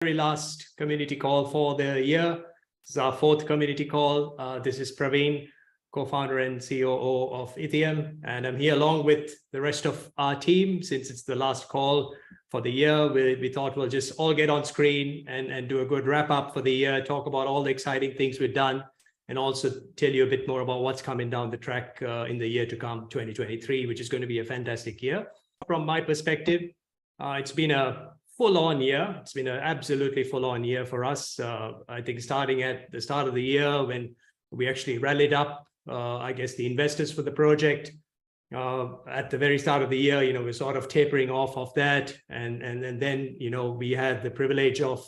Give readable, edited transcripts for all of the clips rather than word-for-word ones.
Very last community call for the year. This is our fourth community call. This is Praveen, co-founder and COO of Itheum, and I'm here along with the rest of our team. Since it's the last call for the year, we thought we'll just all get on screen and do a good wrap up for the year, talk about all the exciting things we've done, and also tell you a bit more about what's coming down the track in the year to come, 2023, which is going to be a fantastic year. From my perspective, it's been a full-on year. It's been an absolutely full-on year for us. I think starting at the start of the year when we actually rallied up, I guess, the investors for the project. At the very start of the year, we're sort of tapering off of that. And then, we had the privilege of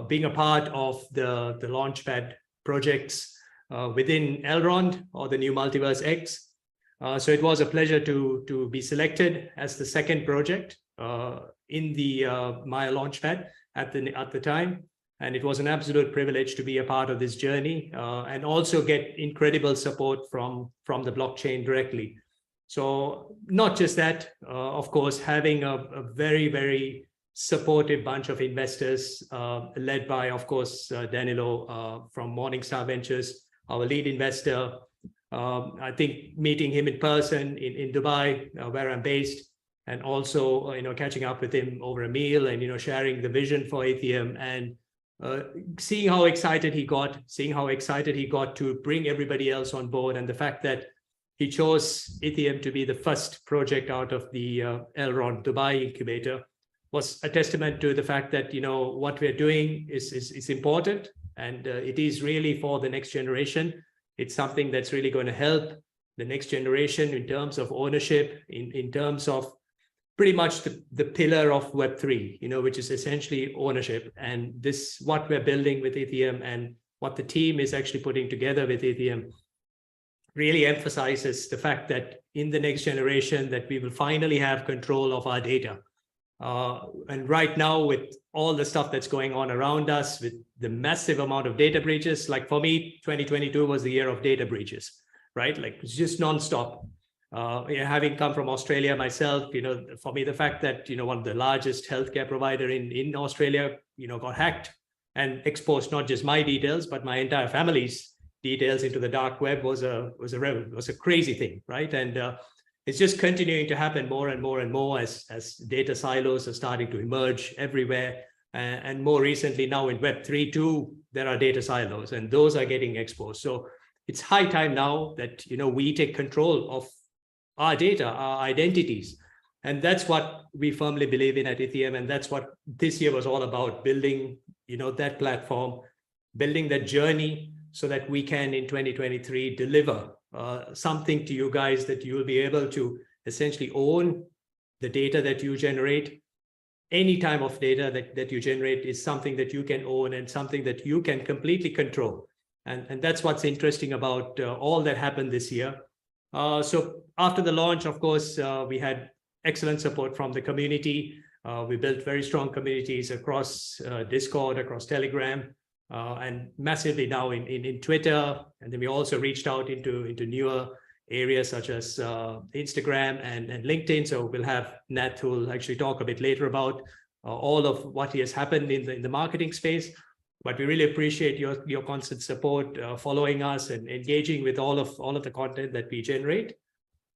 being a part of the Launchpad projects within Elrond, or the new Multiverse X. So it was a pleasure to be selected as the second project in the Maya Launchpad at the time, and it was an absolute privilege to be a part of this journey and also get incredible support from the blockchain directly. So not just that, of course, having a very supportive bunch of investors led by, of course, Danilo from Morningstar Ventures, our lead investor. I think meeting him in person in Dubai, where I'm based, and also, catching up with him over a meal and, sharing the vision for Itheum and seeing how excited he got to bring everybody else on board. And the fact that he chose Itheum to be the first project out of the Elrond Dubai incubator was a testament to the fact that, what we're doing is important, and it is really for the next generation. It's something that's really going to help the next generation in terms of ownership, in terms of pretty much the pillar of Web3, which is essentially ownership. And this, what we're building with Itheum and what the team is actually putting together with Itheum, really emphasizes the fact that in the next generation that we will finally have control of our data. And right now, with all the stuff that's going on around us, with the massive amount of data breaches, like for me, 2022 was the year of data breaches, right? Like it's just nonstop. Having come from Australia myself, for me, the fact that, one of the largest healthcare provider in Australia, got hacked and exposed not just my details, but my entire family's details into the dark web was a crazy thing, right? And it's just continuing to happen more and more as data silos are starting to emerge everywhere. And more recently now in Web3 too, there are data silos and those are getting exposed. So it's high time now that, we take control of our data, our identities. And that's what we firmly believe in at Itheum. And that's what this year was all about, building, that platform, building that journey so that we can in 2023 deliver something to you guys that you will be able to essentially own the data that you generate. Any type of data that you generate is something that you can own and something that you can completely control. And that's what's interesting about all that happened this year. So after the launch, of course, we had excellent support from the community. We built very strong communities across Discord, across Telegram, and massively now in Twitter. And then we also reached out into newer areas such as Instagram and LinkedIn. So we'll have Nat, who will actually talk a bit later about all of what has happened in the marketing space. But we really appreciate your constant support, following us and engaging with all of the content that we generate.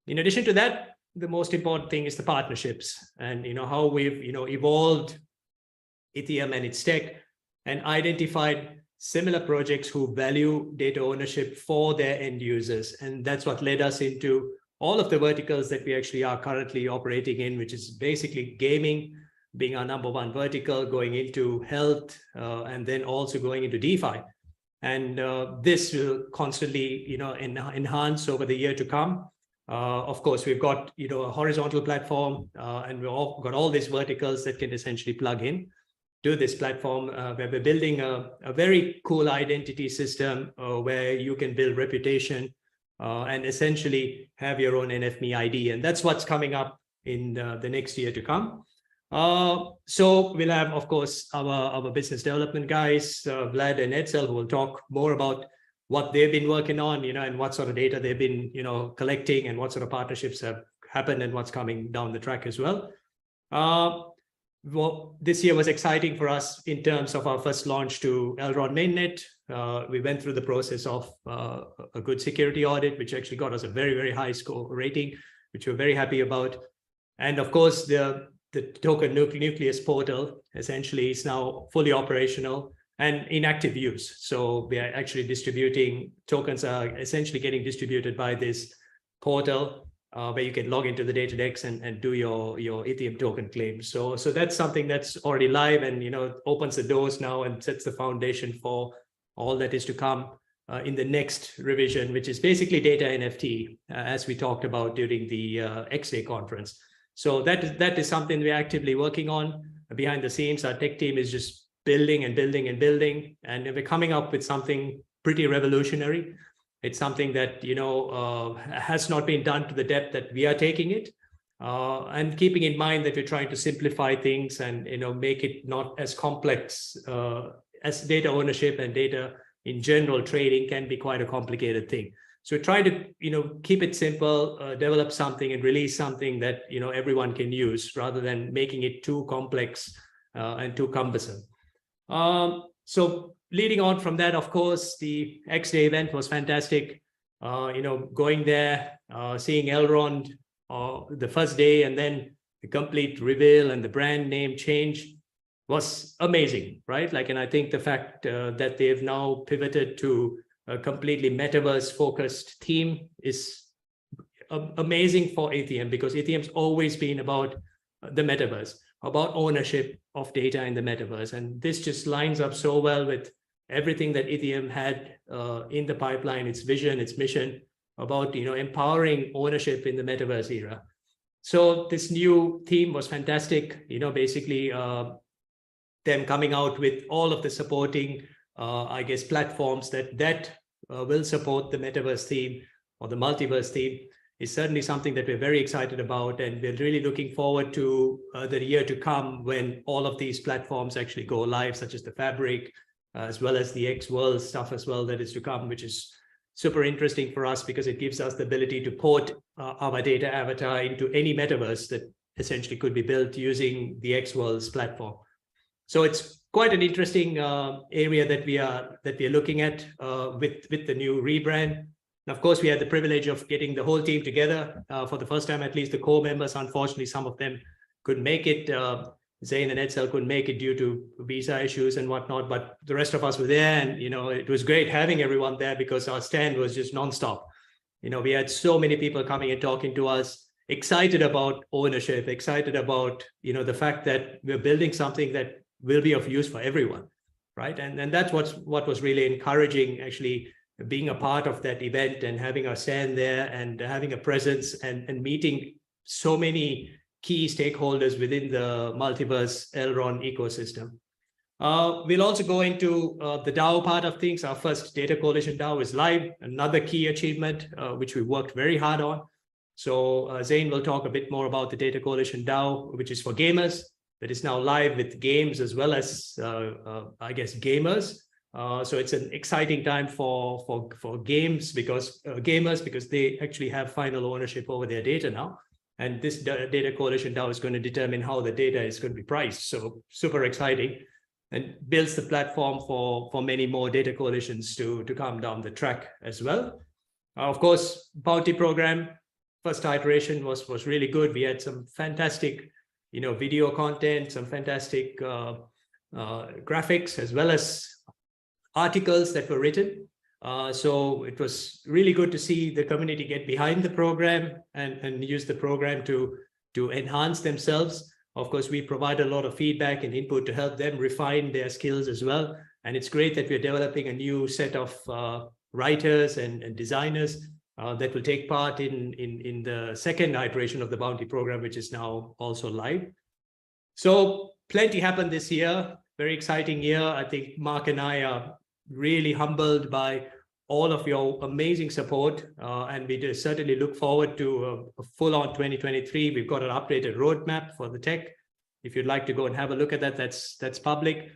In addition to that, the most important thing is the partnerships and how we've evolved Itheum and its tech and identified similar projects who value data ownership for their end users. And that's what led us into all of the verticals that we actually are currently operating in, which is basically gaming being our number one vertical, going into health, and then also going into DeFi. And this will constantly, enhance over the year to come. Of course, we've got, a horizontal platform, and we've got all these verticals that can essentially plug in to this platform, where we're building a very cool identity system where you can build reputation and essentially have your own NFMe ID. And that's what's coming up in the next year to come. So we'll have, of course, our business development guys, Vlad and Edsel, who will talk more about what they've been working on, and what sort of data they've been, collecting and what sort of partnerships have happened and what's coming down the track as well. well, this year was exciting for us in terms of our first launch to Elrond mainnet. We went through the process of a good security audit, which actually got us a very, very high score rating, which we're very happy about. And of course, the token nucleus portal essentially is now fully operational and in active use. So we are actually distributing, tokens are essentially getting distributed by this portal where you can log into the DataDex and do your Itheum token claims. So that's something that's already live and, you know, opens the doors now and sets the foundation for all that is to come in the next revision, which is basically data NFT, as we talked about during the X-Day conference. So that is something we're actively working on behind the scenes. Our tech team is just building and building and building, and we're coming up with something pretty revolutionary. It's something that, you know, has not been done to the depth that we are taking it, and keeping in mind that we're trying to simplify things and, you know, make it not as complex as data ownership and data in general. Trading can be quite a complicated thing. So try to, you know, keep it simple, develop something and release something that, you know, everyone can use rather than making it too complex and too cumbersome. So leading on from that, of course, the X-Day event was fantastic. You know, going there, seeing Elrond the first day and then the complete reveal and the brand name change was amazing, right? Like, and I think the fact that they've now pivoted to a completely metaverse-focused team is amazing for Itheum, because Itheum's always been about the metaverse, about ownership of data in the metaverse. And this just lines up so well with everything that Itheum had in the pipeline, its vision, its mission about, you know, empowering ownership in the metaverse era. So this new theme was fantastic, you know, basically them coming out with all of the supporting I guess, platforms that will support the metaverse theme or the multiverse theme is certainly something that we're very excited about. And we're really looking forward to the year to come when all of these platforms actually go live, such as the Fabric, as well as the X World stuff as well that is to come, which is super interesting for us because it gives us the ability to port our data avatar into any metaverse that essentially could be built using the X World's platform. So it's quite an interesting area that we are looking at with the new rebrand. And of course, we had the privilege of getting the whole team together for the first time. At least the core members, unfortunately, some of them couldn't make it. Zain and Edsel couldn't make it due to visa issues and whatnot, but the rest of us were there, and you know, it was great having everyone there because our stand was just nonstop. You know, we had so many people coming and talking to us, excited about ownership, excited about, you know, the fact that we're building something that will be of use for everyone, right? And that's what was really encouraging, actually being a part of that event and having our stand there and having a presence and meeting so many key stakeholders within the multiverse Elrond ecosystem. We'll also go into the DAO part of things. Our first data coalition DAO is live, another key achievement, which we worked very hard on. So Zain will talk a bit more about the data coalition DAO, which is for gamers, that is now live with games as well as, I guess, gamers. So it's an exciting time for games because gamers, because they actually have final ownership over their data now. And this data coalition DAO is going to determine how the data is going to be priced. So super exciting, and builds the platform for many more data coalitions to come down the track as well. Of course, bounty program, first iteration was really good. We had some fantastic, you know, video content, some fantastic graphics, as well as articles that were written. So it was really good to see the community get behind the program and use the program to enhance themselves. Of course, we provide a lot of feedback and input to help them refine their skills as well. And it's great that we're developing a new set of writers and designers that will take part in the second iteration of the bounty program, which is now also live. So plenty happened this year, very exciting year. I think Mark and I are really humbled by all of your amazing support, and we do certainly look forward to a full-on 2023. We've got an updated roadmap for the tech. If you'd like to go and have a look at that, that's public.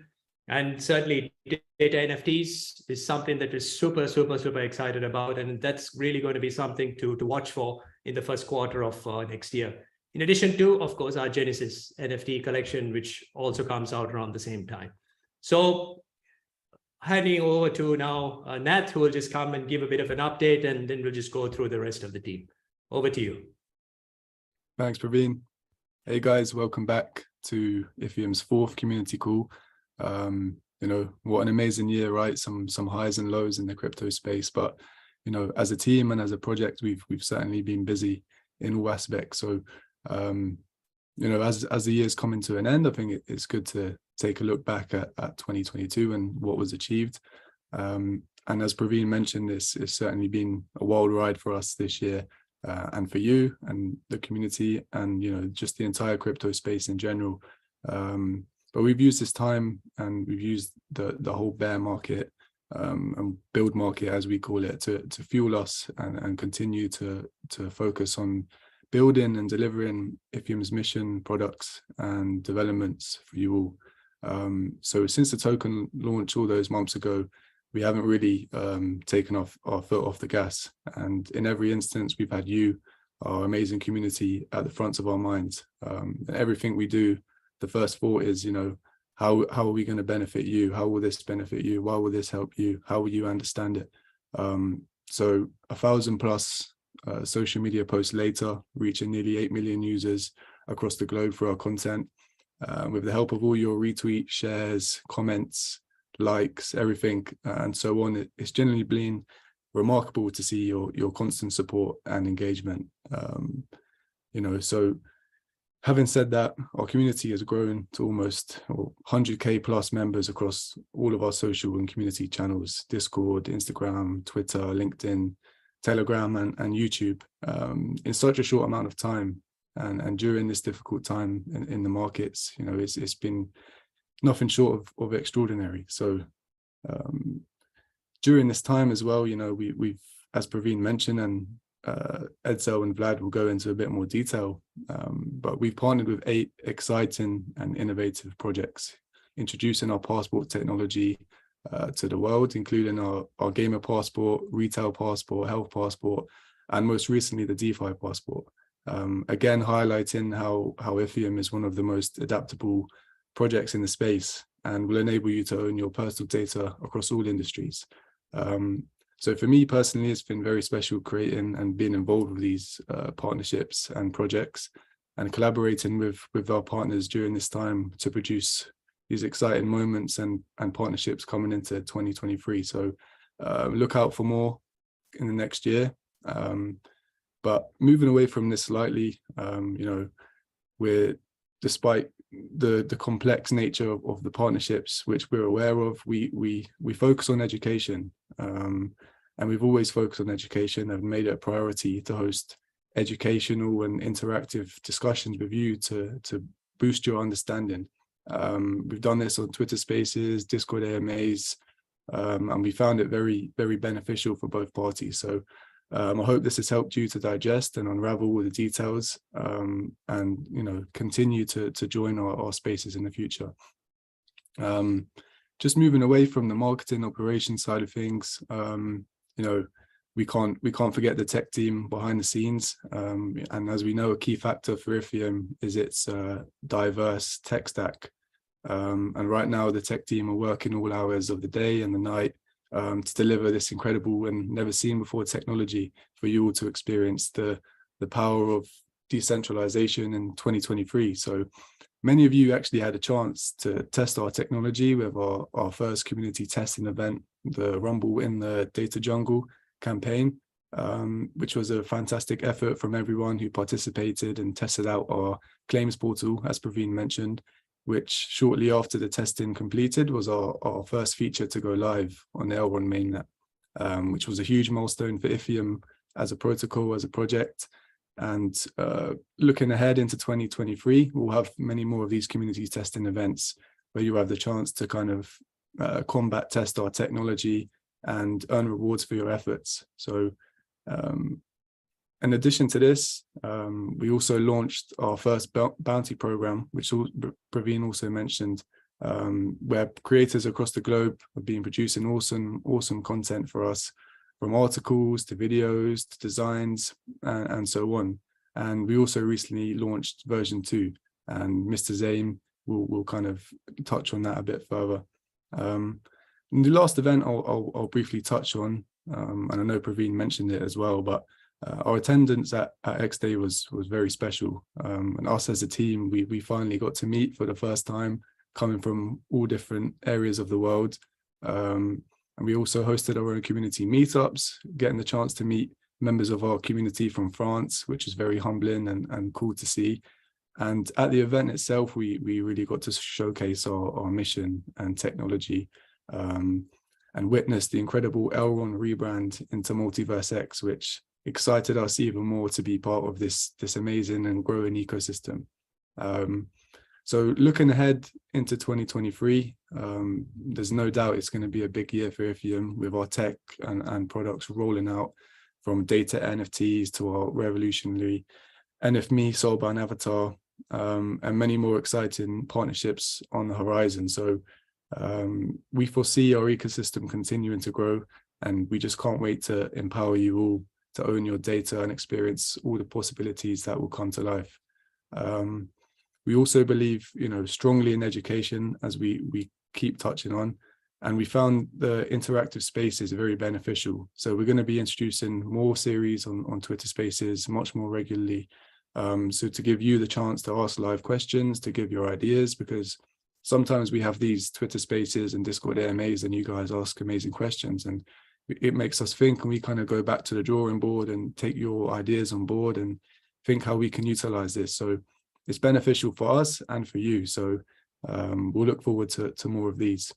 And certainly data NFTs is something that we're super excited about, and that's really going to be something to watch for in the first quarter of next year. In addition to, of course, our Genesis NFT collection, which also comes out around the same time. So handing over to now Nat, who will just come and give a bit of an update, and then we'll just go through the rest of the team. Over to you. Thanks, Praveen. Hey guys, welcome back to Itheum's 4th community call. You know, what an amazing year, right? Some highs and lows in the crypto space, but you know, as a team and as a project, we've certainly been busy in all aspects. So you know, as the year's coming to an end, I think it's good to take a look back at 2022 and what was achieved. And as Praveen mentioned, it's certainly been a wild ride for us this year, and for you and the community, and you know, just the entire crypto space in general. But we've used this time, and we've used the whole bear market and build market, as we call it, to fuel us and continue to focus on building and delivering Itheum's mission, products and developments for you all. So since the token launch all those months ago, we haven't really taken our foot off the gas, and in every instance we've had you, our amazing community, at the front of our minds. Everything we do, the first thought is, you know, how are we going to benefit you? How will this benefit you? Why will this help you? How will you understand it? So 1,000+ social media posts later, reaching nearly 8 million users across the globe for our content, with the help of all your retweets, shares, comments, likes, everything, and so on. It's generally been remarkable to see your constant support and engagement. You know, so having said that, our community has grown to almost 100K plus members across all of our social and community channels: Discord, Instagram, Twitter, LinkedIn, Telegram, and YouTube, in such a short amount of time. And during this difficult time in the markets, you know, it's been nothing short of extraordinary. So during this time as well, you know, we've, as Praveen mentioned, and Edsel and Vlad will go into a bit more detail, but we've partnered with 8 exciting and innovative projects, introducing our passport technology to the world, including our gamer passport, retail passport, health passport, and most recently the DeFi passport. Again, highlighting how Itheum is one of the most adaptable projects in the space and will enable you to own your personal data across all industries. So for me personally, it's been very special creating and being involved with these partnerships and projects, and collaborating with our partners during this time to produce these exciting moments and partnerships coming into 2023. So look out for more in the next year. But moving away from this slightly, you know, despite the complex nature of the partnerships which we're aware of, we focus on education, and we've always focused on education and made it a priority to host educational and interactive discussions with you to boost your understanding. We've done this on Twitter Spaces, Discord AMAs, and we found it very, very beneficial for both parties. So I hope this has helped you to digest and unravel all the details, and you know, continue to join our spaces in the future. Just moving away from the marketing operations side of things, you know, we can't forget the tech team behind the scenes, and as we know, a key factor for Itheum is its diverse tech stack. And right now, the tech team are working all hours of the day and the night to deliver this incredible and never seen before technology for you all to experience the power of decentralization in 2023. So many of you actually had a chance to test our technology with our first community testing event, the Rumble in the Data Jungle campaign, which was a fantastic effort from everyone who participated and tested out our claims portal, as Praveen mentioned, which shortly after the testing completed was our first feature to go live on the L1 mainnet, which was a huge milestone for Itheum as a protocol, as a project. And looking ahead into 2023, we'll have many more of these community testing events where you have the chance to kind of combat test our technology and earn rewards for your efforts. So in addition to this, we also launched our first bounty program, which Praveen also mentioned, where creators across the globe have been producing awesome content for us, from articles to videos to designs and so on. And we also recently launched version 2, and Mr. Zain will kind of touch on that a bit further. In the last event I'll briefly touch on, and I know Praveen mentioned it as well, but our attendance at X Day was very special. And us as a team, we finally got to meet for the first time, coming from all different areas of the world. And we also hosted our own community meetups, getting the chance to meet members of our community from France, which is very humbling and cool to see. And at the event itself, we really got to showcase our mission and technology, and witness the incredible Elrond rebrand into Multiverse X, which excited us even more to be part of this amazing and growing ecosystem. So looking ahead into 2023, there's no doubt it's going to be a big year for Itheum, with our tech and products rolling out, from data NFTs to our revolutionary NFMe Soulbound avatar, and many more exciting partnerships on the horizon. So we foresee our ecosystem continuing to grow, and we just can't wait to empower you all to own your data and experience all the possibilities that will come to life. We also believe, strongly in education, as we keep touching on, and we found the interactive spaces very beneficial. So we're going to be introducing more series on Twitter Spaces much more regularly. So to give you the chance to ask live questions, to give your ideas, because sometimes we have these Twitter Spaces and Discord AMAs and you guys ask amazing questions, and it makes us think, and we kind of go back to the drawing board and take your ideas on board and think how we can utilize this. So it's beneficial for us and for you. So we'll look forward to more of these.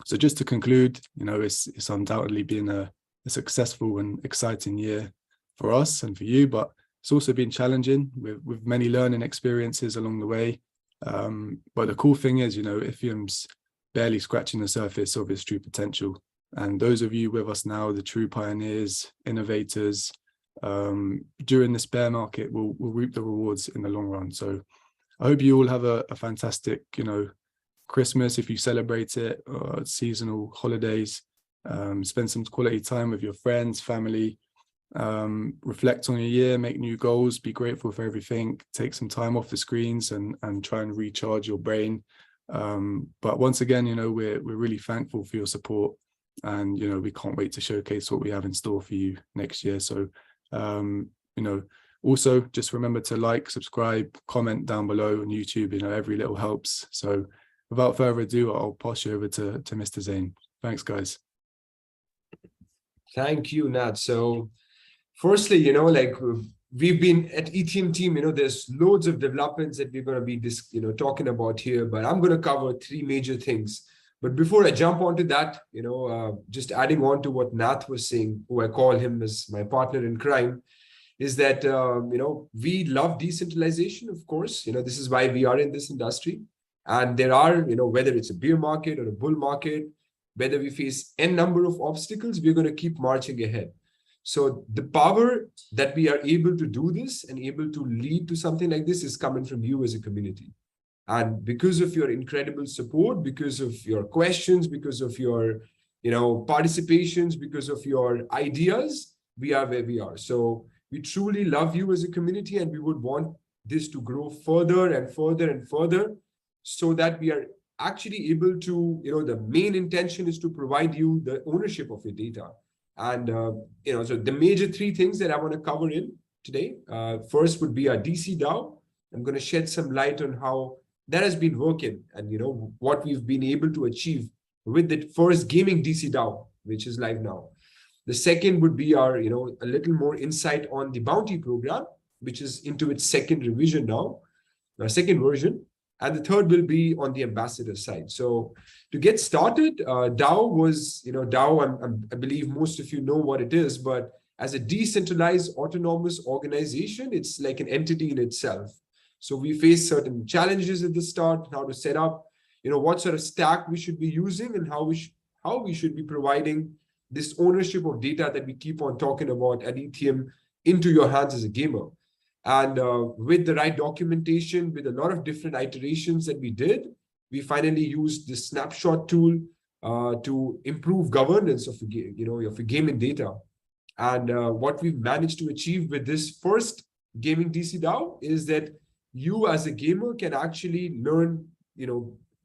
So just to conclude, it's undoubtedly been a successful and exciting year for us and for you, but it's also been challenging with many learning experiences along the way. But the cool thing is, Itheum's barely scratching the surface of its true potential. And those of you with us now, the true pioneers, innovators, during this bear market will reap the rewards in the long run. So I hope you all have a fantastic, Christmas, if you celebrate it, or seasonal holidays. Spend some quality time with your friends, family, reflect on your year, make new goals, be grateful for everything, take some time off the screens and try and recharge your brain. But once again, we're really thankful for your support, and we can't wait to showcase what we have in store for you next year. So also just remember to like, subscribe, comment down below on YouTube. Every little helps. So without further ado, I'll pass you over to Mr. Zain. Thanks, guys. Thank you, Nat. So firstly, we've been at Itheum team, there's loads of developments that we're going to be talking about here, but I'm going to cover 3 major things. But before I jump onto that, just adding on to what Nath was saying, who I call him as my partner in crime, is that, we love decentralization, of course. This is why we are in this industry. And there are, whether it's a bear market or a bull market, whether we face n number of obstacles, we're going to keep marching ahead. So the power that we are able to do this and able to lead to something like this is coming from you as a community. And because of your incredible support, because of your questions, because of your, participations, because of your ideas, we are where we are. So we truly love you as a community, and we would want this to grow further and further and further, so that we are actually able to, the main intention is to provide you the ownership of your data. And, so the major 3 things that I want to cover in today, first would be our DC DAO. I'm going to shed some light on how that has been working and, what we've been able to achieve with the first gaming DC DAO, which is live now. The second would be our, a little more insight on the bounty program, which is into its second revision now, our second version. And the third will be on the ambassador side. So to get started, DAO was, DAO, I believe most of you know what it is, but as a decentralized autonomous organization, it's like an entity in itself. So we face certain challenges at the start, how to set up, what sort of stack we should be using, and how we should be providing this ownership of data that we keep on talking about at Itheum into your hands as a gamer. And with the right documentation, with a lot of different iterations that we did, we finally used the snapshot tool to improve governance of the, of the gaming data. And what we've managed to achieve with this first gaming DC DAO is that you as a gamer can actually learn,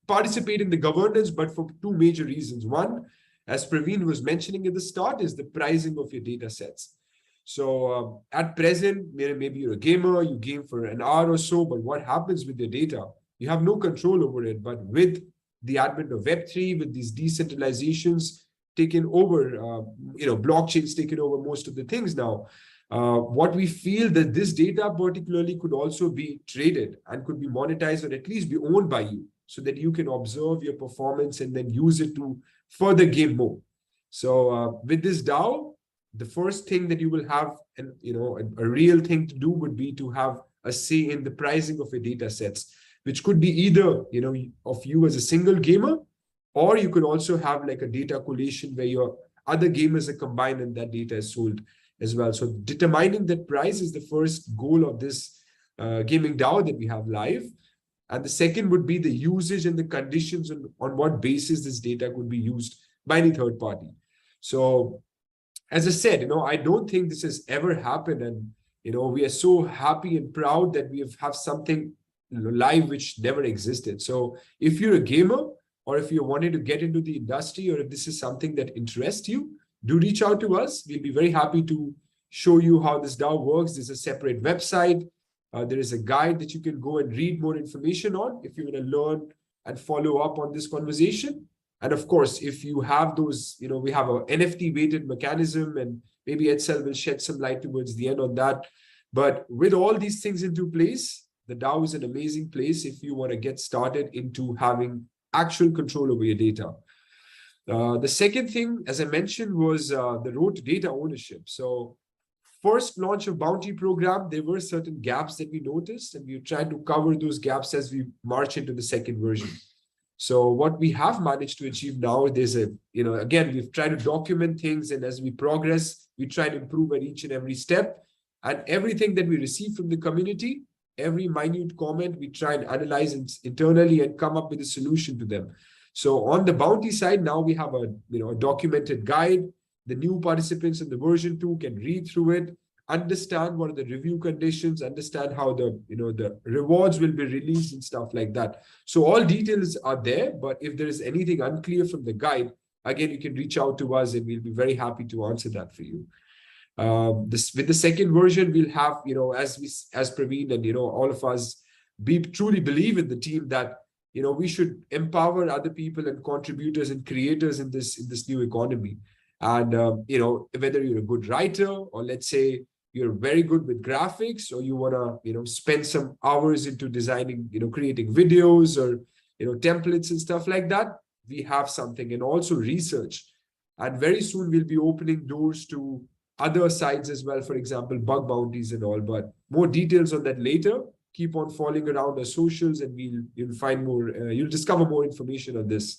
participate in the governance, but for two major reasons. One, as Praveen was mentioning at the start, is the pricing of your data sets. So at present, maybe you're a gamer, you game for an hour or so, but what happens with your data? You have no control over it. But with the advent of Web3, with these decentralizations taking over, blockchains taking over most of the things now, what we feel that this data particularly could also be traded and could be monetized or at least be owned by you so that you can observe your performance and then use it to further game more. So with this DAO, the first thing that you will have, and a real thing to do would be to have a say in the pricing of your data sets, which could be either, of you as a single gamer, or you could also have like a data collation where your other gamers are combined and that data is sold as well. So determining that price is the first goal of this gaming DAO that we have live. And the second would be the usage and the conditions on what basis this data could be used by any third party. So as I said, I don't think this has ever happened. And, we are so happy and proud that we have something live which never existed. So if you're a gamer, or if you're wanting to get into the industry, or if this is something that interests you, do reach out to us. We'll be very happy to show you how this DAO works. There's a separate website. There is a guide that you can go and read more information on if you want to learn and follow up on this conversation. And of course, if you have those, we have a NFT weighted mechanism, and maybe Edsel will shed some light towards the end on that. But with all these things into place, the DAO is an amazing place if you want to get started into having actual control over your data. The second thing, as I mentioned, was the road to data ownership. So first launch of Bounty program, there were certain gaps that we noticed, and we tried to cover those gaps as we march into the second version. So what we have managed to achieve now, there's again, we've tried to document things, and as we progress, we try to improve at each and every step. And everything that we receive from the community, every minute comment, we try and analyze internally and come up with a solution to them. So on the Bounty side, now we have a documented guide. The new participants in the version 2 can read through it, understand what are the review conditions, understand how the rewards will be released and stuff like that. So all details are there, but if there is anything unclear from the guide, again, you can reach out to us and we'll be very happy to answer that for you. With the second version, we'll have, as Praveen and, all of us, truly believe in the team that, we should empower other people and contributors and creators in this new economy. And, whether you're a good writer, or let's say you're very good with graphics, or you want to, spend some hours into designing, creating videos or, templates and stuff like that, we have something. And also research. And very soon we'll be opening doors to other sides as well, for example, bug bounties and all, but more details on that later. Keep on following around our socials and you'll find more, you'll discover more information on this.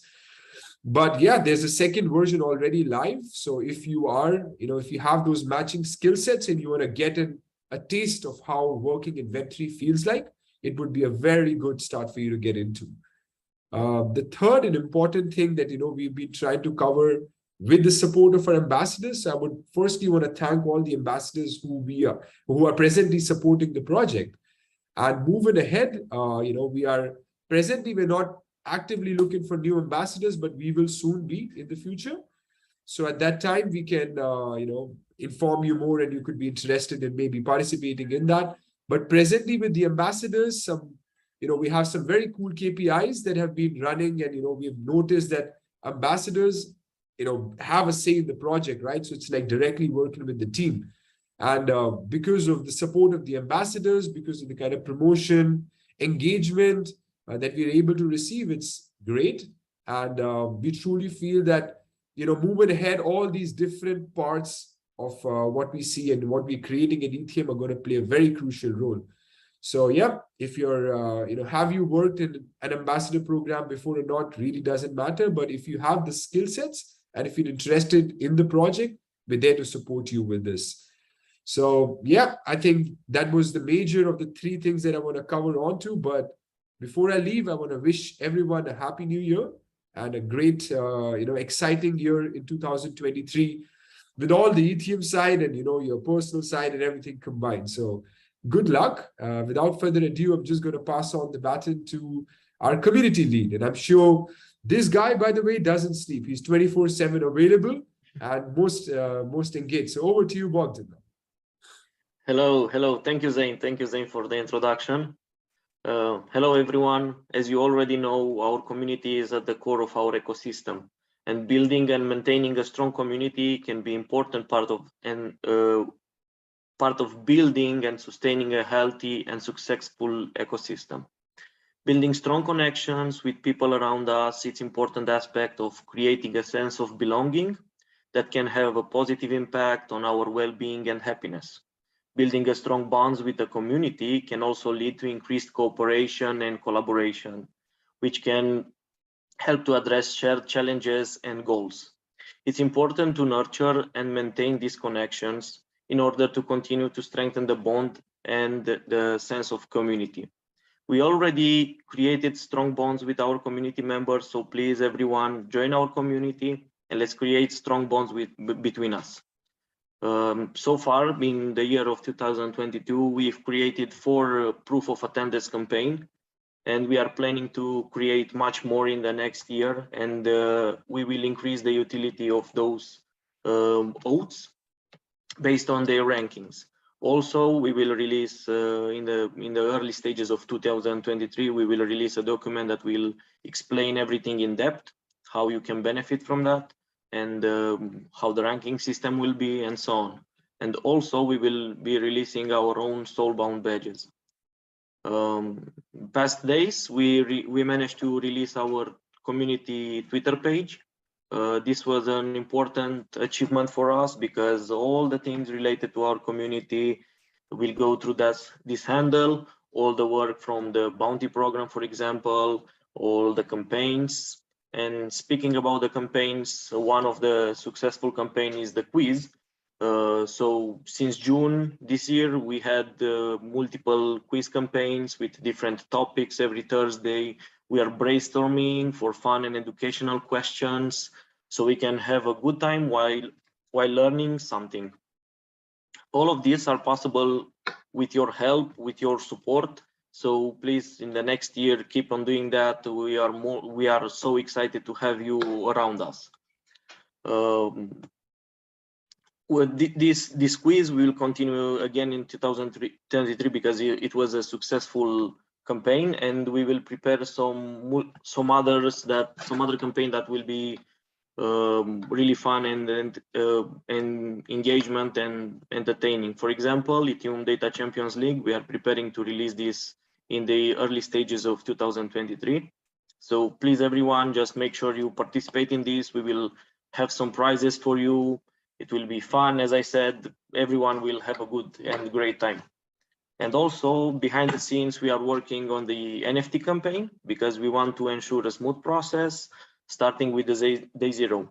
But yeah, there's a second version already live. So if you are, if you have those matching skill sets and you want to get a taste of how working in Web3 feels like, it would be a very good start for you to get into. The third and important thing that, we've been trying to cover with the support of our ambassadors. I would firstly want to thank all the ambassadors who are presently supporting the project. And moving ahead, we're not actively looking for new ambassadors, but we will soon be in the future. So at that time, we can, inform you more, and you could be interested in maybe participating in that. But presently with the ambassadors, we have some very cool KPIs that have been running, and, we've noticed that ambassadors, have a say in the project, right? So it's like directly working with the team. And because of the support of the ambassadors, because of the kind of promotion, engagement that we're able to receive, it's great. And we truly feel that, moving ahead, all these different parts of what we see and what we're creating in Itheum are going to play a very crucial role. So yeah, if you're, have you worked in an ambassador program before or not, really doesn't matter. But if you have the skill sets, and if you're interested in the project, we're there to support you with this. So yeah, I think that was the major of the three things that I want to cover onto. But before I leave, I want to wish everyone a happy new year and a great, exciting year in 2023 with all the Itheum side and, your personal side and everything combined. So good luck. Without further ado, I'm just going to pass on the baton to our community lead. And I'm sure this guy, by the way, doesn't sleep. He's 24/7 available and most engaged. So over to you, Bogdan. Hello. Thank you, Zain. Thank you, Zain, for the introduction. Hello, everyone. As you already know, our community is at the core of our ecosystem, and building and maintaining a strong community can be important part of building and sustaining a healthy and successful ecosystem. Building strong connections with people around us, it's important aspect of creating a sense of belonging that can have a positive impact on our well-being and happiness. Building a strong bonds with the community can also lead to increased cooperation and collaboration, which can help to address shared challenges and goals. It's important to nurture and maintain these connections in order to continue to strengthen the bond and the sense of community. We already created strong bonds with our community members, so please everyone join our community and let's create strong bonds between us. So far in the year of 2022, we've created 4 proof of attendance campaign, and we are planning to create much more in the next year, and we will increase the utility of those oaths based on their rankings. Also, we will release in the early stages of 2023, we will release a document that will explain everything in depth, how you can benefit from that, and how the ranking system will be, and so on. And also, we will be releasing our own soulbound badges. Past days, we managed to release our community Twitter page. This was an important achievement for us because all the things related to our community will go through this handle, all the work from the bounty program, for example, all the campaigns. And speaking about the campaigns, one of the successful campaign is the quiz. So since June this year, we had multiple quiz campaigns with different topics every Thursday. We are brainstorming for fun and educational questions, so we can have a good time while learning something. All of these are possible with your help, with your support. So please, in the next year, keep on doing that. We are so excited to have you around us. This quiz will continue again in 2023 because it was a successful campaign, and we will prepare some other campaign that will be really fun and engagement and entertaining. For example, Itheum Data Champions League, we are preparing to release this in the early stages of 2023. So please, everyone, just make sure you participate in this. We will have some prizes for you. It will be fun. As I said, everyone will have a good and great time. And also behind the scenes, we are working on the NFT campaign because we want to ensure a smooth process, starting with the day 0.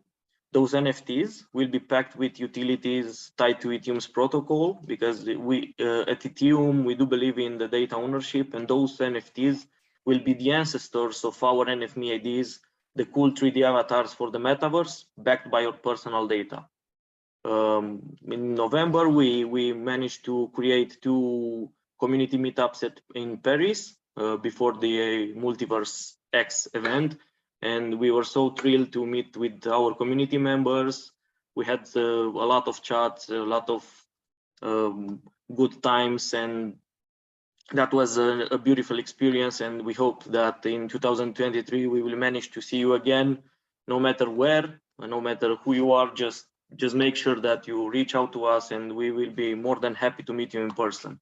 Those NFTs will be packed with utilities tied to Itheum's protocol because we at Itheum, we do believe in the data ownership, and those NFTs will be the ancestors of our NFT IDs, the cool 3D avatars for the metaverse, backed by your personal data. In November, we managed to create 2 community meetups in Paris before the Multiverse X event. And we were so thrilled to meet with our community members. We had a lot of chats, a lot of good times, and that was a beautiful experience. And we hope that in 2023, we will manage to see you again, no matter where, no matter who you are, just make sure that you reach out to us, and we will be more than happy to meet you in person.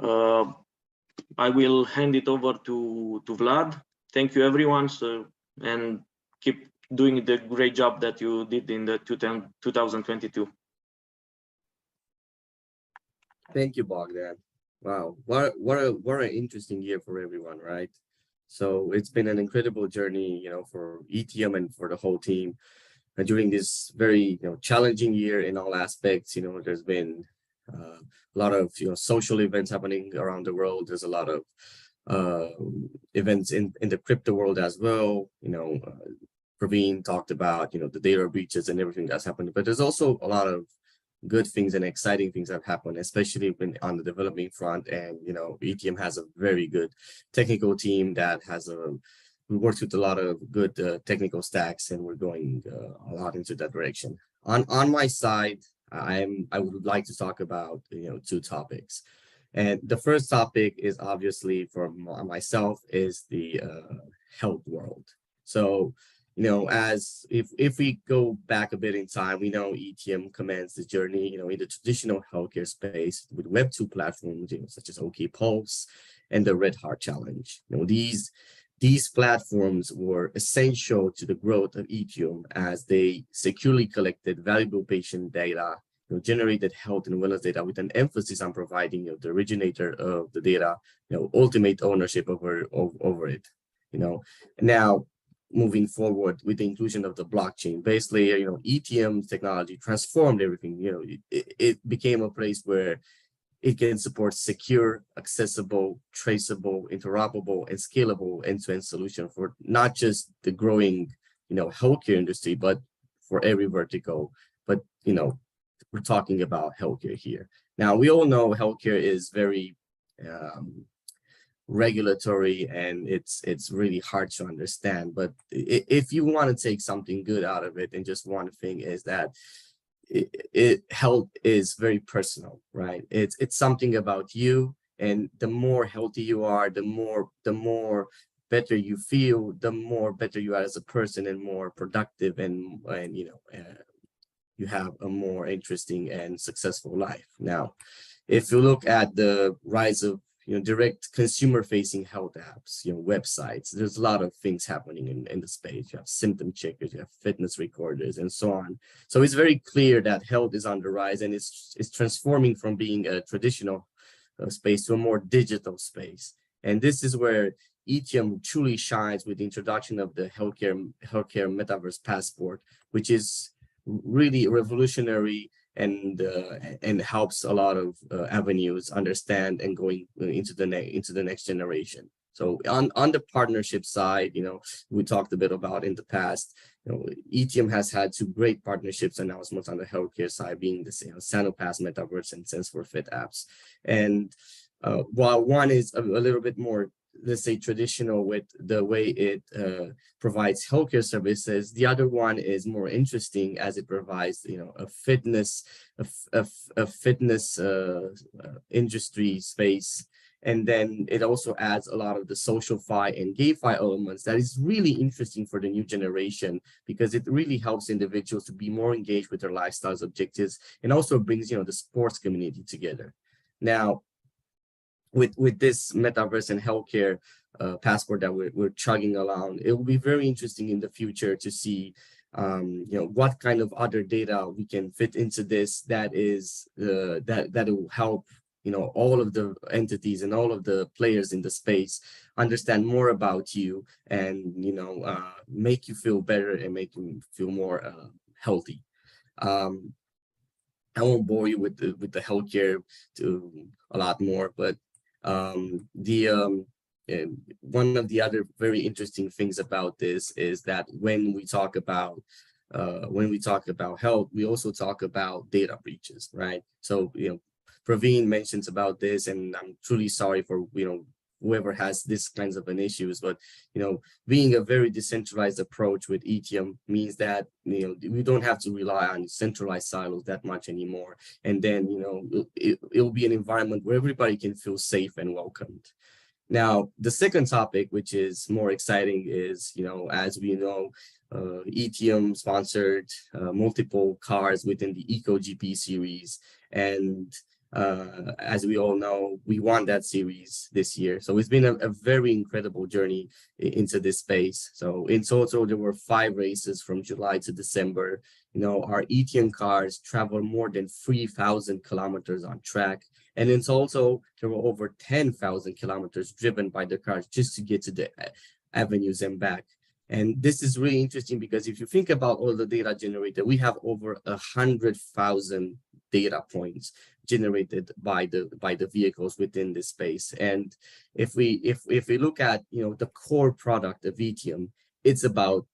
I will hand it over to Vlad. Thank you, everyone, and keep doing the great job that you did in the 2022. Thank you, Bogdan. Wow, what an interesting year for everyone, right? So it's been an incredible journey, for Itheum and for the whole team. And during this very challenging year in all aspects, there's been a lot of social events happening around the world. There's a lot of events in the crypto world as well. Praveen talked about the data breaches and everything that's happened, but there's also a lot of good things and exciting things have happened, especially when on the developing front. And Itheum has a very good technical team that has we worked with a lot of good technical stacks, and we're going a lot into that direction. On my side, I would like to talk about two topics. And the first topic is obviously for myself is the health world. So, as if we go back a bit in time, we know Itheum commenced the journey, in the traditional healthcare space with Web2 platforms, such as OK Pulse and the Red Heart Challenge. These platforms were essential to the growth of Itheum as they securely collected valuable patient data, generated health and wellness data with an emphasis on providing the originator of the data, ultimate ownership over it. Now moving forward with the inclusion of the blockchain base layer, Itheum's technology transformed everything. It became a place where it can support secure, accessible, traceable, interoperable, and scalable end-to-end solution for not just the growing, healthcare industry, but for every vertical. But we're talking about healthcare here. Now, we all know healthcare is very regulatory, and it's really hard to understand. But if you want to take something good out of it, and just one thing is that health is very personal, right? It's something about you, and the more healthy you are, the more better you feel, the more better you are as a person, and more productive, and you have a more interesting and successful life. Now, if you look at the rise of direct consumer-facing health apps, websites, there's a lot of things happening in the space. You have symptom checkers, you have fitness recorders, and so on. So it's very clear that health is on the rise, and it's transforming from being a traditional space to a more digital space. And this is where Itheum truly shines with the introduction of the healthcare metaverse passport, which is really revolutionary and helps a lot of avenues understand and going into the next generation. So on the partnership side, we talked a bit about in the past, Itheum has had two great partnerships announcements on the healthcare side, being the Sanopass Metaverse and Sense4Fit apps. And while one is a little bit more, let's say, traditional with the way it provides healthcare services, the other one is more interesting as it provides, a fitness industry space. And then it also adds a lot of the social-fi and gay-fi elements that is really interesting for the new generation, because it really helps individuals to be more engaged with their lifestyles objectives, and also brings, the sports community together. Now, with this metaverse and healthcare passport that we're chugging along, it will be very interesting in the future to see what kind of other data we can fit into this that will help all of the entities and all of the players in the space understand more about you, and make you feel better and make you feel more healthy. I won't bore you with the healthcare a lot more, but one of the other very interesting things about this is that when we talk about health, we also talk about data breaches, right? So Praveen mentions about this, and I'm truly sorry for whoever has this kinds of an issues, but being a very decentralized approach with Itheum means that we don't have to rely on centralized silos that much anymore, and then it'll be an environment where everybody can feel safe and welcomed. Now, the second topic, which is more exciting, is as we know, Itheum sponsored multiple cars within the EcoGP series, and as we all know, we won that series this year. So it's been a very incredible journey into this space. So in total, there were 5 races from July to December. Our Itheum cars traveled more than 3,000 kilometers on track. And in total, there were over 10,000 kilometers driven by the cars just to get to the avenues and back. And this is really interesting because if you think about all the data generated, we have over 100,000 data points generated by the vehicles within this space. And if we look at the core product of Itheum, it's about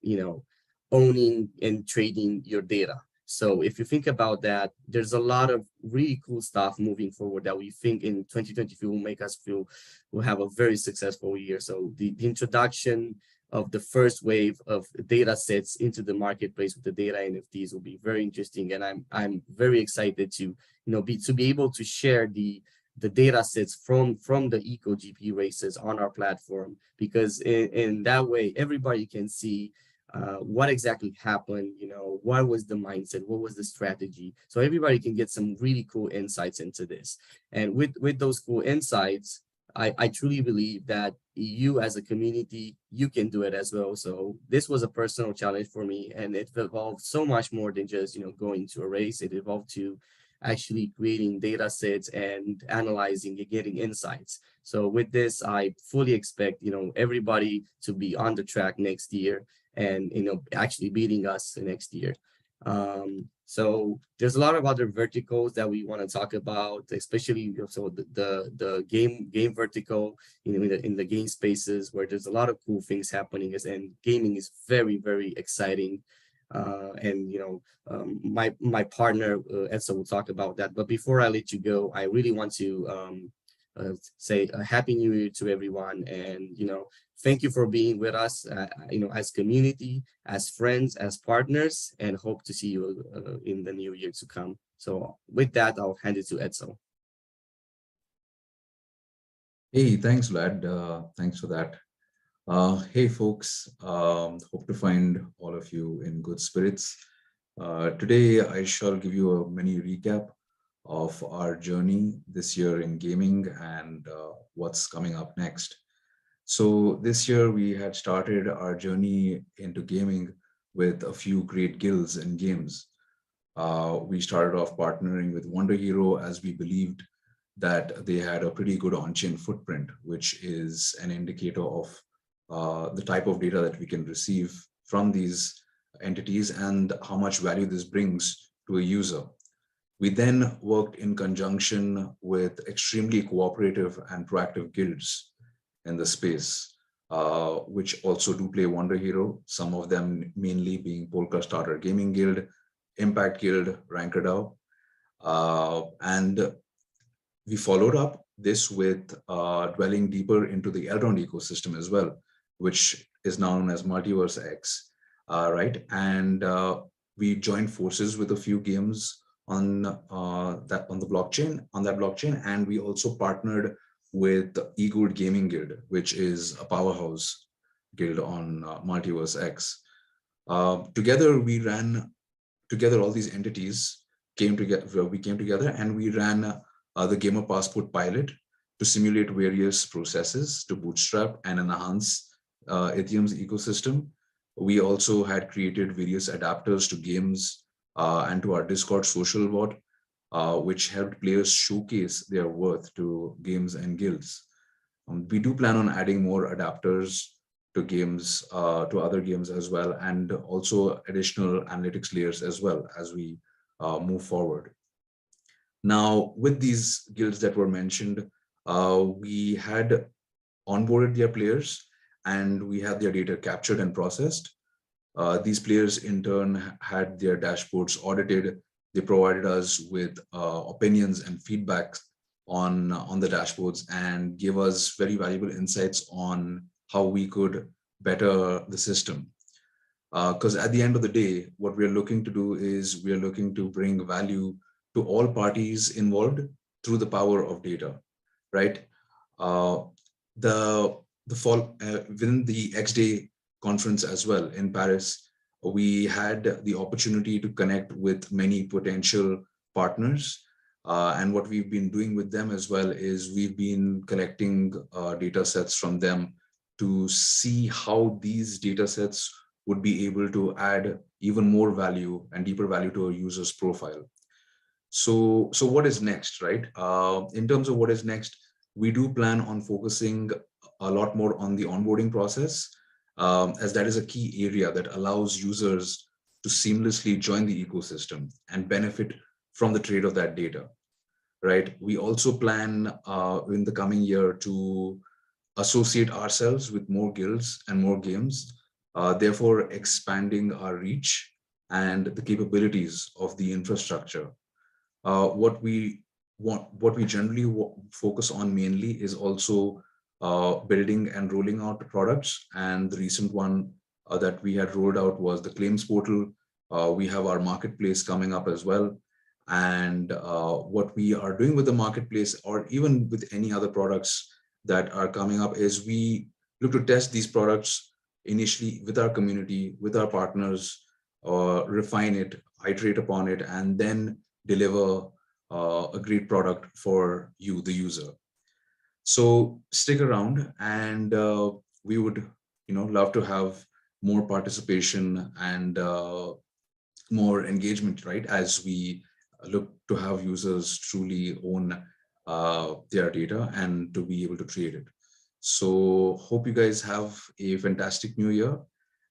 owning and trading your data. So if you think about that, there's a lot of really cool stuff moving forward that we think in 2023 will make us feel we'll have a very successful year. So the introduction of the first wave of data sets into the marketplace with the data NFTs will be very interesting. And I'm very excited to, be able to share the data sets from the EcoGP races on our platform, because in that way, everybody can see what exactly happened, what was the mindset, what was the strategy. So everybody can get some really cool insights into this. And with those cool insights, I truly believe that you as a community, you can do it as well. So this was a personal challenge for me, and it evolved so much more than just, going to a race. It evolved to actually creating data sets and analyzing and getting insights. So with this, I fully expect, everybody to be on the track next year and, actually beating us next year. So there's a lot of other verticals that we want to talk about, especially so the game vertical, in the game spaces where there's a lot of cool things happening, and gaming is very, very exciting. And my partner Edsa will talk about that. But before I let you go, I really want to say a happy new year to everyone, and thank you for being with us, as community, as friends, as partners, and hope to see you in the new year to come. So with that, I'll hand it to Edsel. Hey, thanks, Vlad. Thanks for that. Hey, folks. Hope to find all of you in good spirits. Today, I shall give you a mini recap of our journey this year in gaming and what's coming up next. So this year we had started our journey into gaming with a few great guilds and games. We started off partnering with Wonder Hero as we believed that they had a pretty good on-chain footprint, which is an indicator of the type of data that we can receive from these entities and how much value this brings to a user. We then worked in conjunction with extremely cooperative and proactive guilds in the space, which also do play Wonder Hero, some of them mainly being Polka Starter Gaming Guild, Impact Guild, Ranked and we followed up this with dwelling deeper into the Elrond ecosystem as well, which is known as Multiverse X, right? And we joined forces with a few games on that blockchain, and we also partnered with eGood Gaming Guild, which is a powerhouse guild on Multiverse X. Together, we ran together. All these entities came together. We came together and we ran the Gamer Passport pilot to simulate various processes to bootstrap and enhance Itheum's ecosystem. We also had created various adapters to games and to our Discord social bot, which helped players showcase their worth to games and guilds. We do plan on adding more adapters to games, to other games as well, and also additional analytics layers as well as we move forward. Now, with these guilds that were mentioned, we had onboarded their players and we had their data captured and processed. These players in turn had their dashboards audited. They provided us with opinions and feedback on the dashboards and gave us very valuable insights on how we could better the system. Because at the end of the day, what we're looking to do is we're looking to bring value to all parties involved through the power of data, right? Within the X-Day conference as well in Paris, we had the opportunity to connect with many potential partners. And what we've been doing with them as well is we've been collecting data sets from them to see how these data sets would be able to add even more value and deeper value to a user's profile. So what is next, right? In terms of what is next, we do plan on focusing a lot more on the onboarding process, as that is a key area that allows users to seamlessly join the ecosystem and benefit from the trade of that data, right? We also plan in the coming year to associate ourselves with more guilds and more games, therefore expanding our reach and the capabilities of the infrastructure. What we generally focus on mainly is also building and rolling out products. And the recent one that we had rolled out was the claims portal. We have our marketplace coming up as well. And what we are doing with the marketplace, or even with any other products that are coming up, is we look to test these products initially with our community, with our partners, refine it, iterate upon it, and then deliver a great product for you, the user. So stick around, and we would, love to have more participation and more engagement, right? As we look to have users truly own their data and to be able to trade it. So hope you guys have a fantastic new year.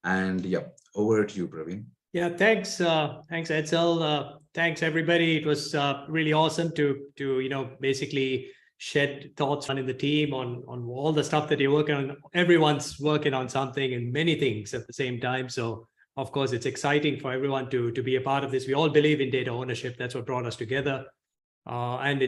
And yeah, over to you, Praveen. Yeah, thanks, Edsel. Thanks everybody. It was really awesome to basically shed thoughts on in the team on all the stuff that you're working on. Everyone's working on something and many things at the same time. So of course, it's exciting for everyone to be a part of this. We all believe in data ownership. That's what brought us together. And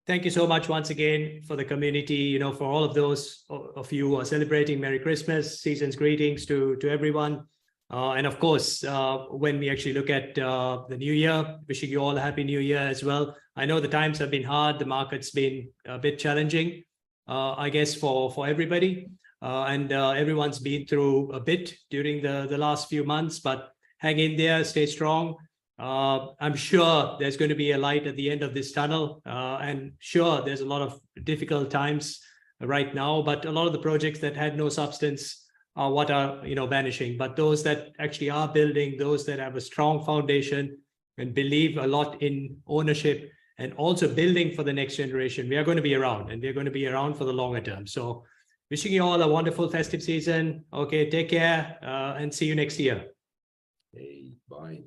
thank you so much once again for the community, for all of those of you who are celebrating. Merry Christmas, season's greetings to everyone. And of course, when we actually look at the new year, wishing you all a happy new year as well. I know the times have been hard. The market's been a bit challenging, I guess, for everybody. And everyone's been through a bit during the last few months, but hang in there, stay strong. I'm sure there's going to be a light at the end of this tunnel. And sure, there's a lot of difficult times right now, but a lot of the projects that had no substance are what are vanishing. But those that actually are building, those that have a strong foundation and believe a lot in ownership and also building for the next generation, we are going to be around, and we're going to be around for the longer term. So wishing you all a wonderful festive season. Okay, take care and see you next year. Hey, bye.